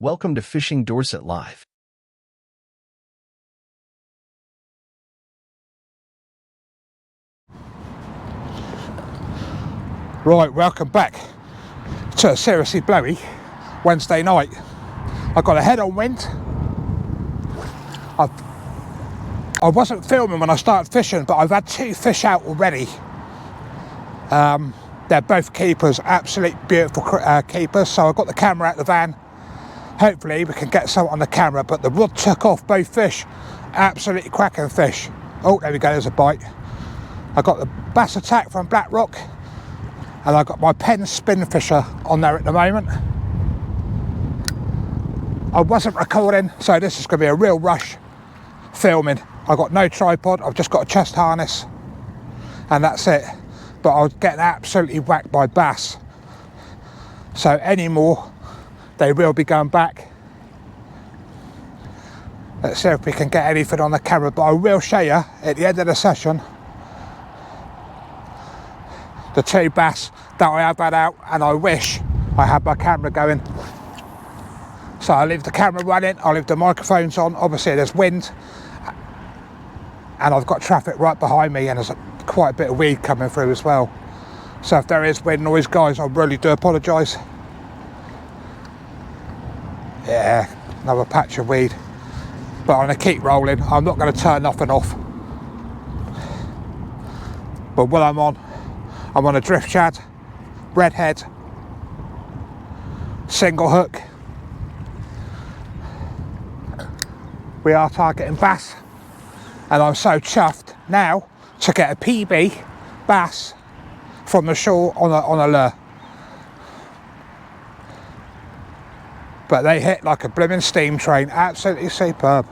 Welcome to Fishing Dorset Live. Right, welcome back to a seriously blowy Wednesday night. I got a head-on wind. I wasn't filming when I started fishing, but I've had 2 fish out already. They're both keepers, absolute beautiful keepers. So I got the camera out the van. Hopefully we can get some on the camera, but the rod took off both fish. Absolutely cracking fish. Oh, there we go, there's a bite. I got the bass attack from Black Rock, and I got my Penn spin fisher on there at the moment. I wasn't recording, so this is going to be a real rush filming. I've got no tripod, I've just got a chest harness, and that's it. But I was getting absolutely whacked by bass. So any more, they will be going back. Let's see if we can get anything on the camera, but I will show you at the end of the session the 2 bass that I have had out, and I wish I had my camera going. So I'll leave the camera running, I'll leave the microphones on. Obviously there's wind, and I've got traffic right behind me, and there's quite a bit of weed coming through as well. So if there is wind noise, guys, I really do apologise. Yeah, another patch of weed. But I'm going to keep rolling. I'm not going to turn nothing off. But while I'm on a drift shad, redhead, single hook. We are targeting bass, and I'm so chuffed now to get a PB bass from the shore on a lure. But they hit like a blooming steam train, absolutely superb.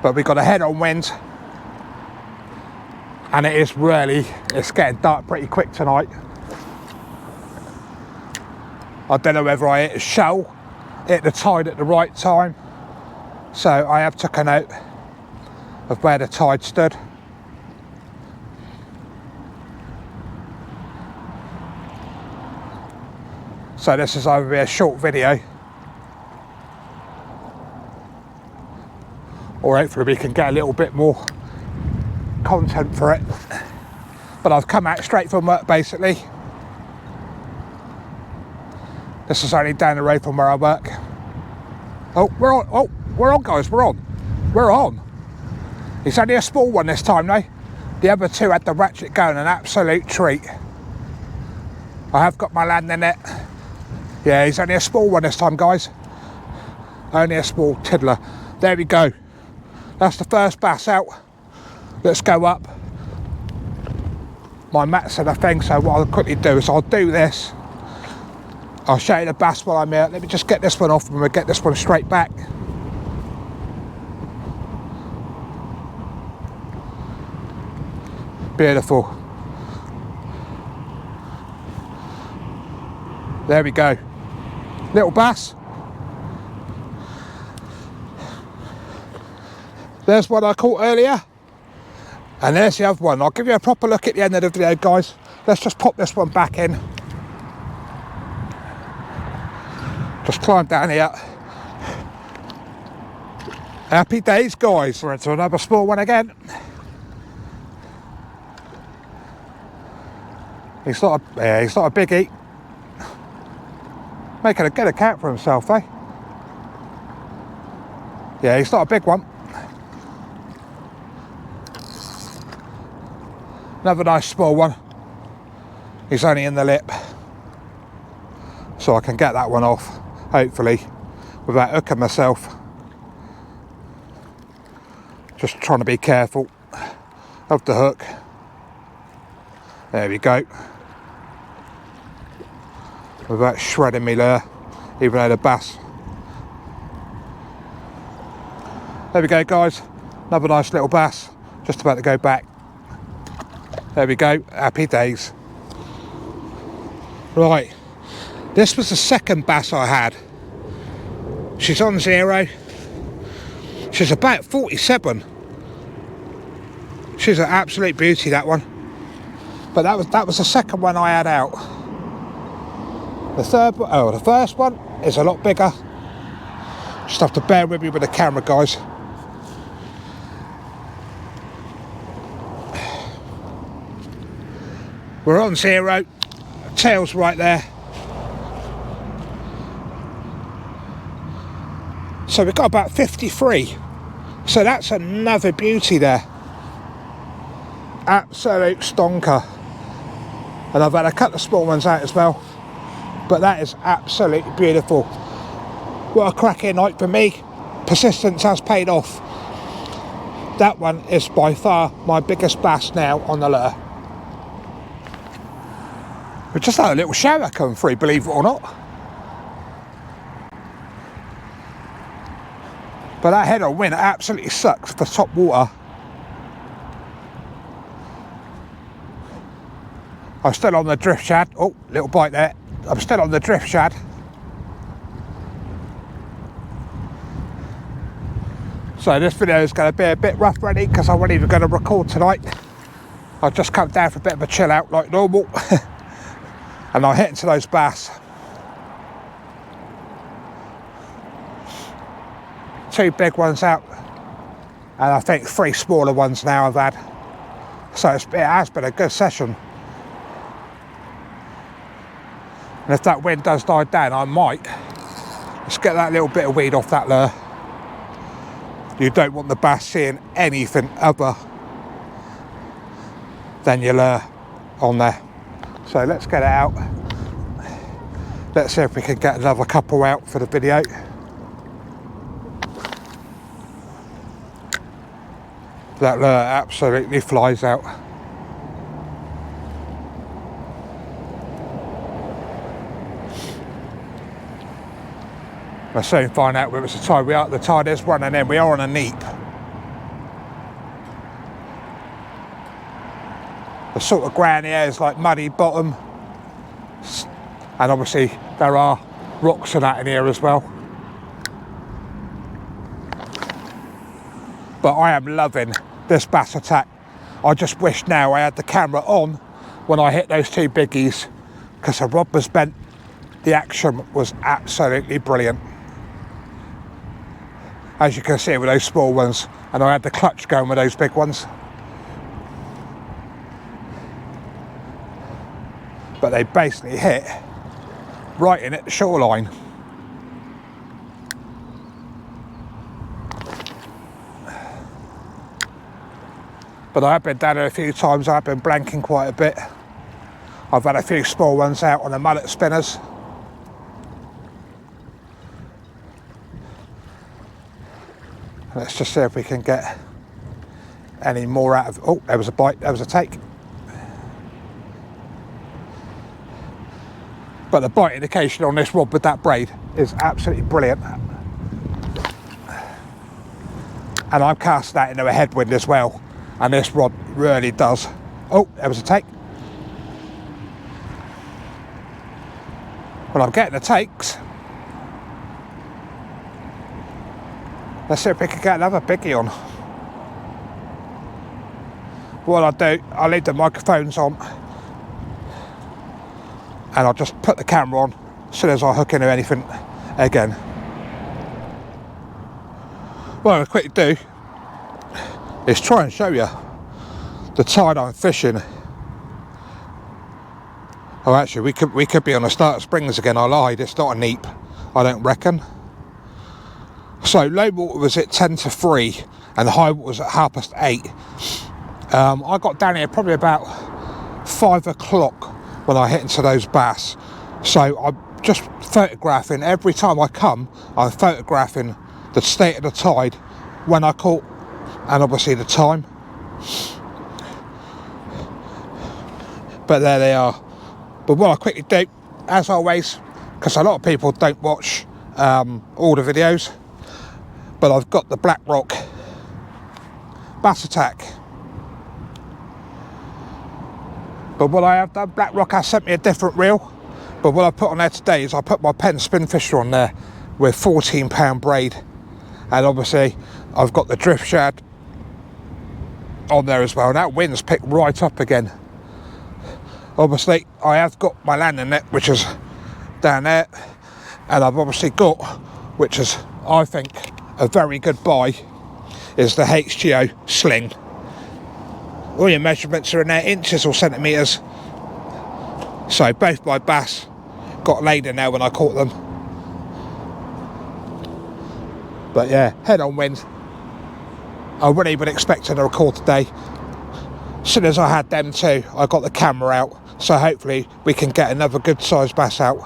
But we got a head-on wind, and it's getting dark pretty quick tonight. I don't know whether I hit a shoal, hit the tide at the right time, so I have took a note of where the tide stood. So this is either be a short video, or hopefully we can get a little bit more content for it. But I've come out straight from work basically. This is only down the road from where I work. Oh, we're on. Oh, we're on, guys. We're on. It's only a small one this time, though. The other 2 had the ratchet going, an absolute treat. I have got my landing net. Yeah, he's only a small one this time, guys. Only a small tiddler. There we go. That's the first bass out. Let's go up. My mat's in a thing, so what I'll quickly do is I'll do this. I'll show you the bass while I'm here. Let me just get this one off, and we'll get this one straight back. Beautiful. There we go. Little bass. There's one I caught earlier, and there's the other one. I'll give you a proper look at the end of the video, guys. Let's just pop this one back in. Just climb down here. Happy days, guys. We're into another small one again. He's not a biggie. Making a good account for himself, eh? Yeah, he's not a big one. Another nice small one. He's only in the lip, so I can get that one off, hopefully, without hooking myself. Just trying to be careful of the hook. There we go. Without shredding me lure, even though the bass. There we go, guys. Another nice little bass. Just about to go back. There we go. Happy days. Right. This was the second bass I had. She's on 0. She's about 47. She's an absolute beauty, that one. But that was the second one I had out. The third one, the first one is a lot bigger. Just have to bear with me with the camera, guys. We're on 0, tail's right there. So we've got about 53. So that's another beauty there. Absolute stonker. And I've had a couple of small ones out as well. But that is absolutely beautiful. What a cracking night for me. Persistence has paid off. That one is by far my biggest bass now on the lure. We just had a little shower come through, believe it or not. But that head on wind absolutely sucks for top water. I'm still on the drift shad. Oh, little bite there. I'm still on the drift shad. So this video is going to be a bit rough ready because I wasn't even going to record tonight. I've just come down for a bit of a chill out like normal. And I hit into those bass. 2 big ones out. And I think 3 smaller ones now I've had. So it has been a good session. And if that wind does die down, I might just get that little bit of weed off that lure. You don't want the bass seeing anything other than your lure on there. So let's get it out. Let's see if we can get another couple out for the video. That lure absolutely flies out. We'll soon find out whether it's the tide. The tide is running in. We are on a neap. The sort of ground here is like muddy bottom, and obviously there are rocks and that in here as well. But I am loving this bass attack. I just wish now I had the camera on when I hit those 2 biggies, because the rod was bent. The action was absolutely brilliant, as you can see with those small ones, and I had the clutch going with those big ones. But they basically hit right in at the shoreline. But I have been down there a few times. I've been blanking quite a bit. I've had a few small ones out on the mullet spinners. Let's just see if we can get any more out of... Oh, there was a bite, there was a take. But the bite indication on this rod with that braid is absolutely brilliant. And I'm casting that into a headwind as well. And this rod really does. Oh, there was a take. Well, I'm getting the takes. Let's see if we can get another biggie on. What I'll do, I'll leave the microphones on. And I'll just put the camera on as soon as I hook into anything again. What I'll quickly do is try and show you the tide I'm fishing. Oh, actually, we could be on the start of Springs again. I lied, it's not a neap, I don't reckon. So low water was at 10 to 3 and the high water was at 8:30. I got down here probably about 5 o'clock when I hit into those bass. So I'm just photographing, every time I come, I'm photographing the state of the tide when I caught, and obviously the time. But there they are. But what I quickly do, as always, because a lot of people don't watch all the videos, but I've got the Black Rock Bass Attack. But what I have done, Black Rock has sent me a different reel. But what I put on there today is I put my Penn Spin Fisher on there with 14-pound braid. And obviously I've got the drift shad on there as well. And that wind's picked right up again. Obviously I have got my landing net, which is down there, and I've obviously got, which is I think a very good buy, is the HGO sling. All your measurements are in there, inches or centimetres. So both my bass got laid in there when I caught them. But yeah, head on wind. I wasn't even expecting to record today. As soon as I had them two, I got the camera out. So hopefully we can get another good sized bass out.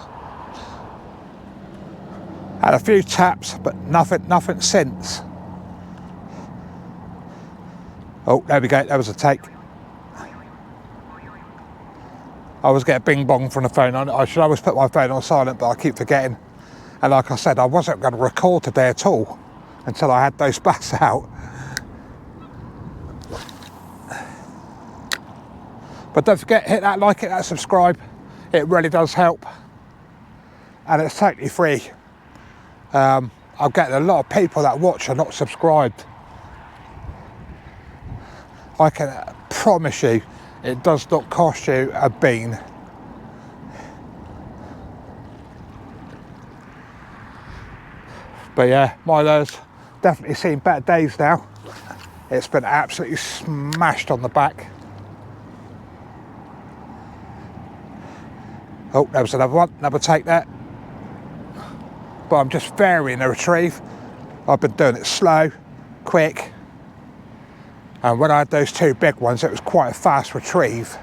Had a few taps, but nothing since. Oh, there we go, that was a take. I always get a bing bong from the phone. I should always put my phone on silent, but I keep forgetting. And like I said, I wasn't going to record today at all until I had those bass out. But don't forget, hit that like, hit that subscribe. It really does help. And it's totally free. I'm getting a lot of people that watch are not subscribed. I can promise you, it does not cost you a bean. But yeah, my lure's definitely seen better days now. It's been absolutely smashed on the back. Oh, there was another one, another take there. But I'm just varying the retrieve. I've been doing it slow, quick. And when I had those two big ones, it was quite a fast retrieve.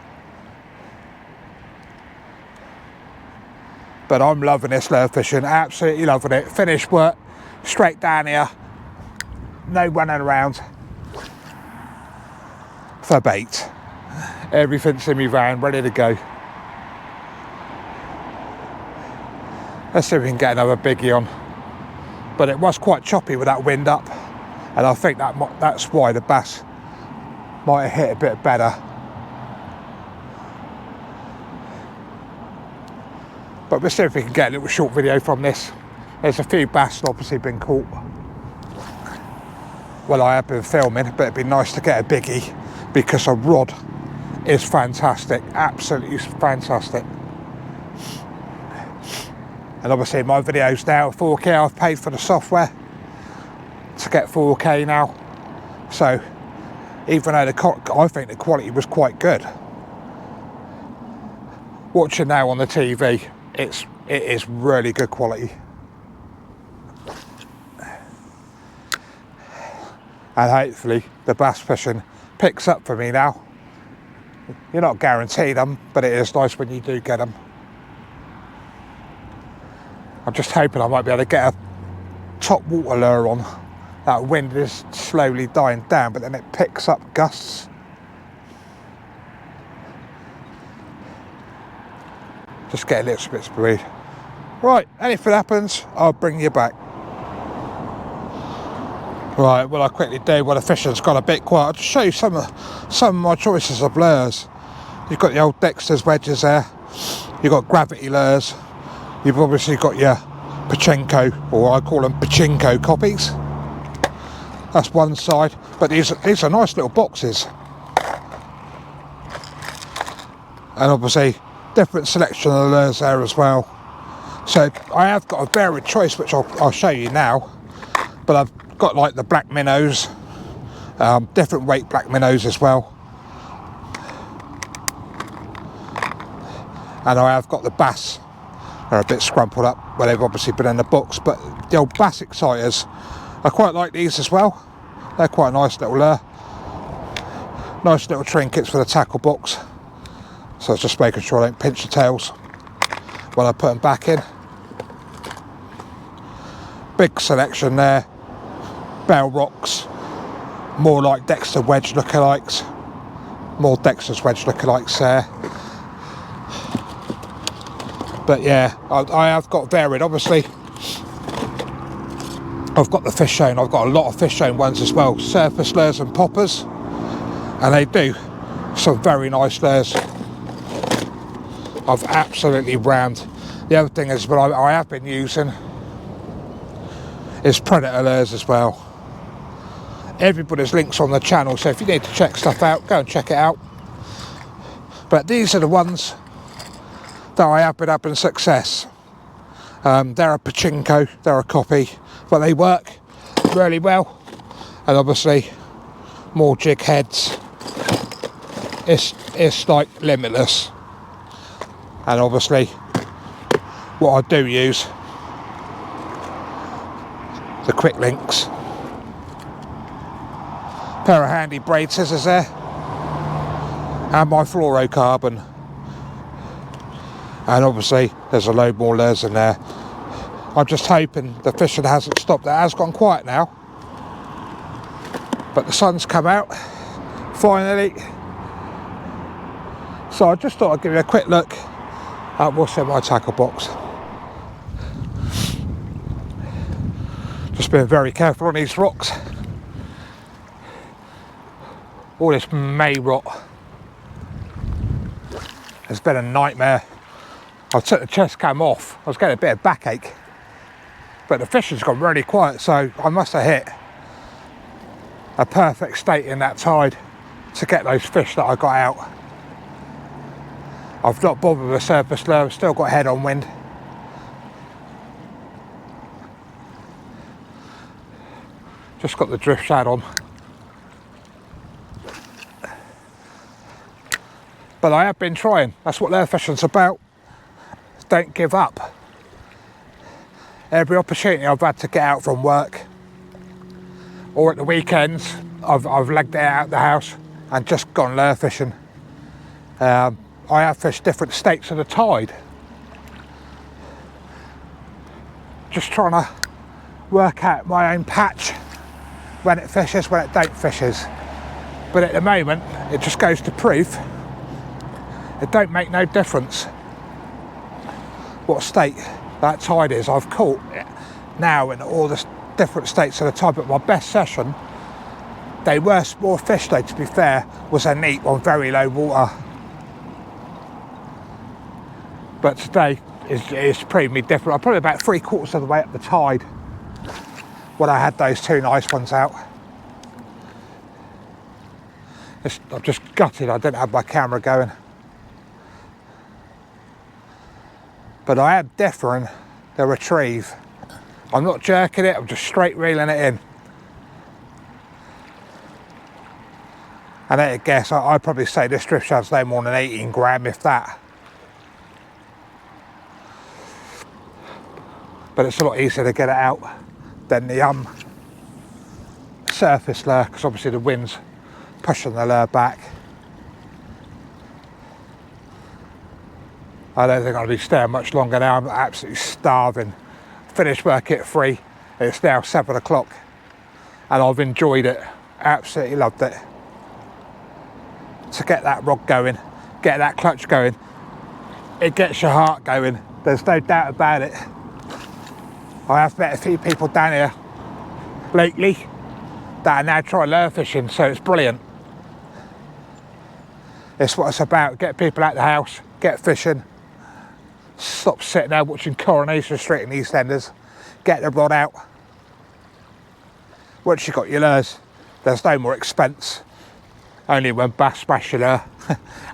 But I'm loving this lure fishing, absolutely loving it. Finished work, straight down here, no running around for bait. Everything's in me van, ready to go. Let's see if we can get another biggie on. But it was quite choppy with that wind up, and I think that's why the bass might have hit a bit better. But we'll see if we can get a little short video from this. There's a few bass obviously been caught. Well, I have been filming, but it'd be nice to get a biggie because a rod is fantastic, absolutely fantastic. And obviously my videos now 4K, I've paid for the software to get 4K now. So even though I think the quality was quite good, watching now on the TV, it is really good quality. And hopefully the bass fishing picks up for me now. You're not guaranteed them, but it is nice when you do get them. I'm just hoping I might be able to get a top water lure on. That wind is slowly dying down, but then it picks up gusts. Just get a little bit of breed. Right, anything happens, I'll bring you back. Right, well I quickly do when the fishing's got a bit quiet. I'll just show you some of my choices of lures. You've got the old Dexter's wedges there. You've got gravity lures. You've obviously got your Pachinko, or I call them Pachinko copies. That's one side, but these are nice little boxes. And obviously different selection of lures there as well. So I have got a varied choice, which I'll show you now. But I've got like the black minnows, different weight black minnows as well. And I have got the bass. They're a bit scrumpled up, well they've obviously been in the box, but the old bass exciters, I quite like these as well. They're quite a nice little lure. Nice little trinkets for the tackle box. So I was just making sure I don't pinch the tails when I put them back in. Big selection there. Bell rocks, more like Dexter wedge lookalikes. More Dexter's wedge lookalikes there. But yeah, I have got varied. Obviously, I've got the fish shown. I've got a lot of fish shown ones as well. Surface lures and poppers. And they do some very nice lures. I've absolutely rammed. The other thing is, what I have been using is predator lures as well. Everybody's links on the channel, so if you need to check stuff out, go and check it out. But these are the ones that I have been having success. They're a pachinko, they're a copy, but they work really well. And obviously more jig heads, it's like limitless. And obviously what I do use, the quick links, pair of handy braid scissors there, and my fluorocarbon. And obviously there's a load more lures in there. I'm just hoping the fishing hasn't stopped. It has gone quiet now, but the sun's come out finally. So I just thought I'd give you a quick look at what's in my tackle box. Just being very careful on these rocks. All this may rot. It's been a nightmare. I took the chest cam off. I was getting a bit of backache, but the fishing's gone really quiet, so I must have hit a perfect state in that tide to get those fish that I got out. I've not bothered with a surface lure, I've still got head on wind. Just got the drift shad on. But I have been trying. That's what lure fishing's about. Don't give up. Every opportunity I've had to get out from work or at the weekends, I've legged it out of the house and just gone lure fishing. I have fished different states of the tide. Just trying to work out my own patch, when it fishes, when it don't fishes. But at the moment, it just goes to prove it don't make no difference what state that tide is. I've caught it now in all the different states of the tide, but my best session, they were small fish though, to be fair, was a neat on very low water. But today it's proved me different. I'm probably about 3/4 of the way up the tide when I had those two nice ones out. I'm just gutted I didn't have my camera going. But I am differing the retrieve. I'm not jerking it, I'm just straight reeling it in. And at a guess, I'd probably say this drift shad's no more than 18 gram, if that. But it's a lot easier to get it out than the surface lure, because obviously the wind's pushing the lure back. I don't think I'll be staying much longer now. I'm absolutely starving. Finished work at 3. It's now 7 o'clock, and I've enjoyed it. Absolutely loved it. To get that rod going, get that clutch going, it gets your heart going. There's no doubt about it. I have met a few people down here lately that are now trying lure fishing, so it's brilliant. It's what it's about. Get people out the house, get fishing. Stop sitting there watching Coronation Street and EastEnders. Get the rod out. Once you've got your lures, there's no more expense. Only when bass smash your lure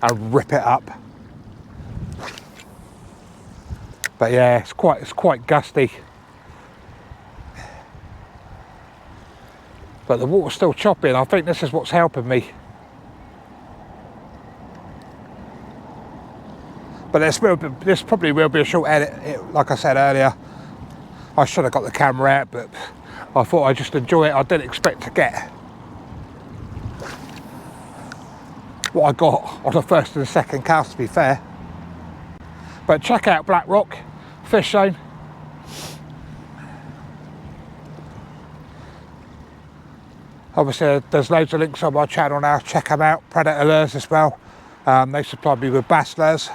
and rip it up. But yeah, it's quite gusty. But the water's still choppy, and I think this is what's helping me. But this probably will be a short edit. Like I said earlier, I should have got the camera out, but I thought I'd just enjoy it. I didn't expect to get what I got on the first and second cast, to be fair. But check out Black Rock Fish Zone. Obviously there's loads of links on my channel now, check them out. Predator lures as well. They supply me with bass lures,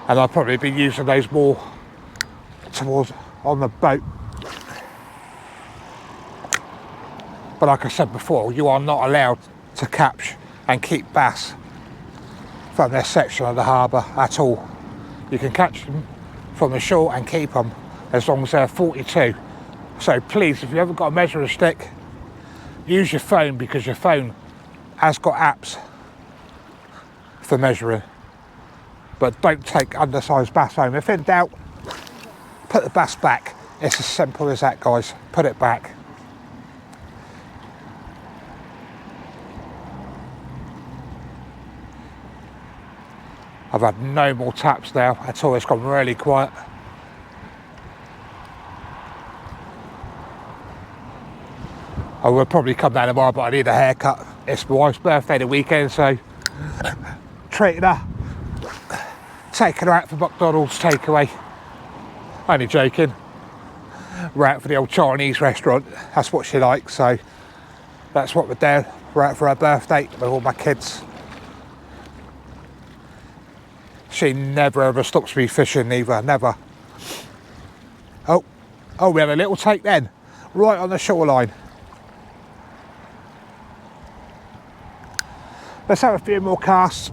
and I'll probably be using those more towards on the boat. But like I said before, you are not allowed to catch and keep bass from this section of the harbour at all. You can catch them from the shore and keep them as long as they're 42. So please, if you haven't got a measuring stick, use your phone, because your phone has got apps for measuring, but don't take undersized bass home. If in doubt, put the bass back. It's as simple as that, guys. Put it back. I've had no more taps now at all. It's gone really quiet. I will probably come down tomorrow, but I need a haircut. It's my wife's birthday the weekend, so treating her, taking her out for McDonald's takeaway. Only joking. We're out for the old Chinese restaurant. That's what she likes, so that's what we're doing. We're out for her birthday with all my kids. She never ever stops me fishing either, never. Oh, we had a little take then, right on the shoreline. Let's have a few more casts.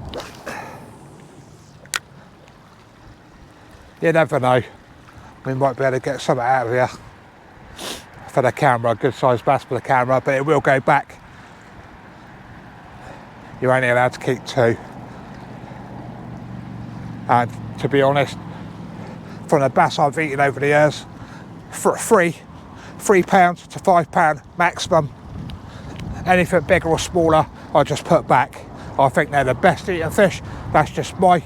You never know. We might be able to get something out of here for the camera, a good sized bass for the camera, but it will go back. You're only allowed to keep 2. And to be honest, from the bass I've eaten over the years, for £3 to £5 maximum. Anything bigger or smaller, I just put back. I think they're the best eating fish. That's just my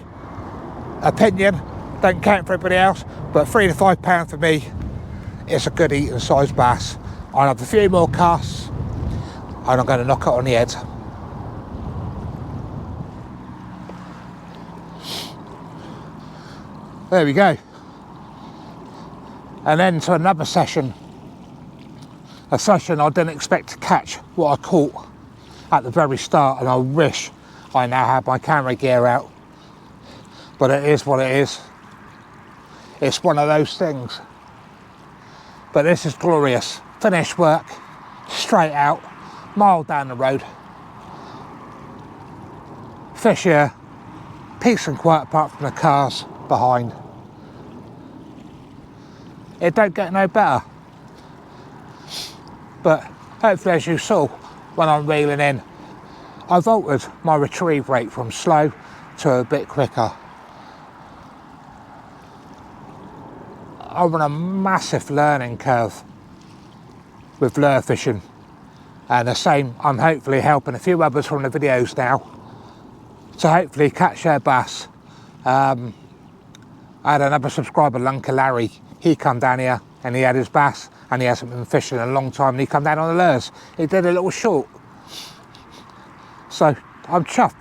opinion. Don't count for everybody else, but £3 to £5 for me is a good eating size bass. I'll have a few more casts and I'm going to knock it on the head. There we go. And then to another session. A session I didn't expect to catch what I caught at the very start, and I wish I now had my camera gear out. But it is what it is. It's one of those things. But this is glorious. Finished work, straight out, mile down the road. Fish here, peace and quiet apart from the cars behind. It don't get no better. But hopefully, as you saw when I'm reeling in, I've altered my retrieve rate from slow to a bit quicker. I'm on a massive learning curve with lure fishing, and the same, I'm hopefully helping a few others from the videos now to hopefully catch their bass. I had another subscriber, Lunker Larry. He come down here and he had his bass, and he hasn't been fishing in a long time, and he come down on the lures. He did a little short. So I'm chuffed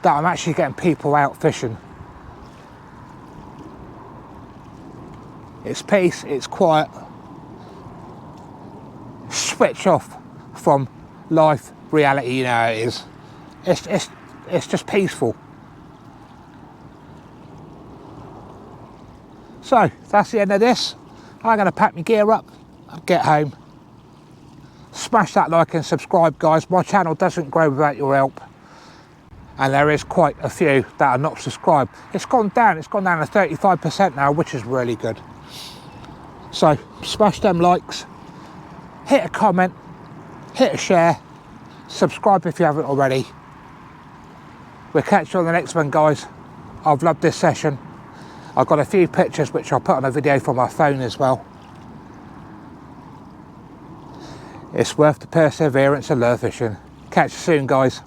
that I'm actually getting people out fishing. It's peace, it's quiet. Switch off from life, reality, you know how it is. It's just peaceful. So that's the end of this. I'm going to pack my gear up and get home. Smash that like and subscribe, guys. My channel doesn't grow without your help, and there is quite a few that are not subscribed. It's gone down to 35% now, which is really good. So smash them likes, hit a comment, hit a share, subscribe if you haven't already. We'll catch you on the next one, guys. I've loved this session. I've got a few pictures which I'll put on a video from my phone as well. It's worth the perseverance of lure fishing. Catch you soon, guys.